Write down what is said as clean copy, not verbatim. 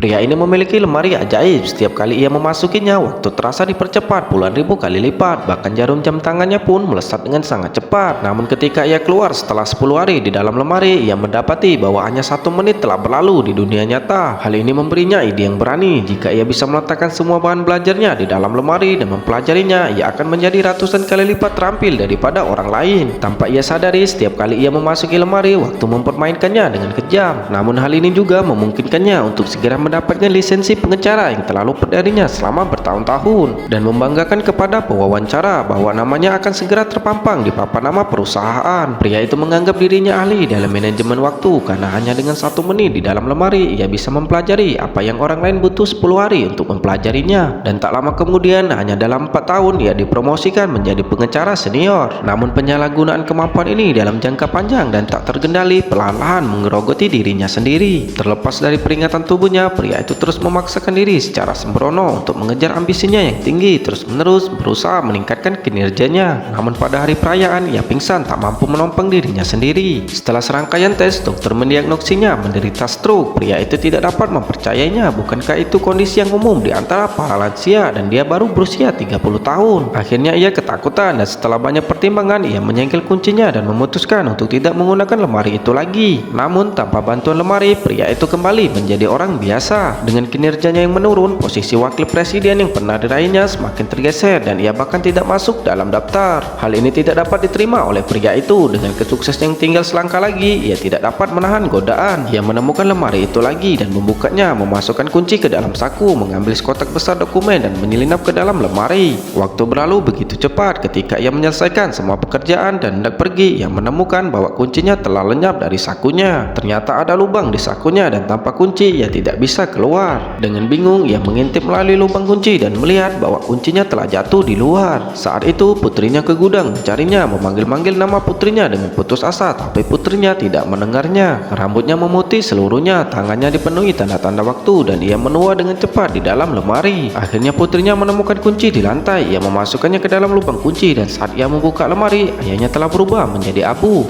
Pria ini memiliki lemari ajaib. Setiap kali ia memasukinya, waktu terasa dipercepat puluhan ribu kali lipat. Bahkan jarum jam tangannya pun melesat dengan sangat cepat. Namun ketika ia keluar setelah 10 hari di dalam lemari, ia mendapati bahwa hanya 1 menit telah berlalu di dunia nyata. Hal ini memberinya ide yang berani. Jika ia bisa meletakkan semua bahan belajarnya di dalam lemari dan mempelajarinya, ia akan menjadi ratusan kali lipat terampil daripada orang lain. Tanpa ia sadari, setiap kali ia memasuki lemari, waktu mempermainkannya dengan kejam. Namun hal ini juga memungkinkannya untuk segera mendapatkan lisensi pengecara yang telah luput darinya selama bertahun-tahun, dan membanggakan kepada pewawancara bahwa namanya akan segera terpampang di papan nama perusahaan. Pria itu menganggap dirinya ahli dalam manajemen waktu karena hanya dengan 1 menit di dalam lemari ia bisa mempelajari apa yang orang lain butuh 10 hari untuk mempelajarinya. Dan tak lama kemudian, hanya dalam 4 tahun ia dipromosikan menjadi pengecara senior. Namun penyalahgunaan kemampuan ini dalam jangka panjang dan tak terkendali perlahan-lahan menggerogoti dirinya sendiri. Terlepas dari peringatan tubuhnya, pria itu terus memaksakan diri secara sembrono untuk mengejar ambisinya yang tinggi, terus-menerus berusaha meningkatkan kinerjanya. Namun pada hari perayaan, ia pingsan tak mampu menopang dirinya sendiri. Setelah serangkaian tes, dokter mendiagnostinya menderita stroke. Pria itu tidak dapat mempercayainya. Bukankah itu kondisi yang umum di antara para lansia dan dia baru berusia 30 tahun? Akhirnya ia ketakutan dan setelah banyak pertimbangan, ia menyegel kuncinya dan memutuskan untuk tidak menggunakan lemari itu lagi. Namun tanpa bantuan lemari, pria itu kembali menjadi orang biasa. Dengan kinerjanya yang menurun, posisi wakil presiden yang pernah diraihnya semakin tergeser dan ia bahkan tidak masuk dalam daftar. Hal ini tidak dapat diterima oleh pria itu. Dengan kesuksesan yang tinggal selangkah lagi, ia tidak dapat menahan godaan. Ia menemukan lemari itu lagi dan membukanya, memasukkan kunci ke dalam saku, mengambil sekotak besar dokumen dan menyelinap ke dalam lemari. Waktu berlalu begitu cepat. Ketika ia menyelesaikan semua pekerjaan dan hendak pergi, ia menemukan bahwa kuncinya telah lenyap dari sakunya. Ternyata ada lubang di sakunya dan tanpa kunci ia tidak bisa keluar. Dengan bingung, ia mengintip melalui lubang kunci dan melihat bahwa kuncinya telah jatuh di luar. Saat itu putrinya ke gudang mencarinya, memanggil-manggil nama putrinya dengan putus asa, tapi putrinya tidak mendengarnya. Rambutnya memutih seluruhnya, tangannya dipenuhi tanda-tanda waktu dan ia menua dengan cepat di dalam lemari. Akhirnya putrinya menemukan kunci di lantai. Ia memasukkannya ke dalam lubang kunci dan saat ia membuka lemari, ayahnya telah berubah menjadi abu.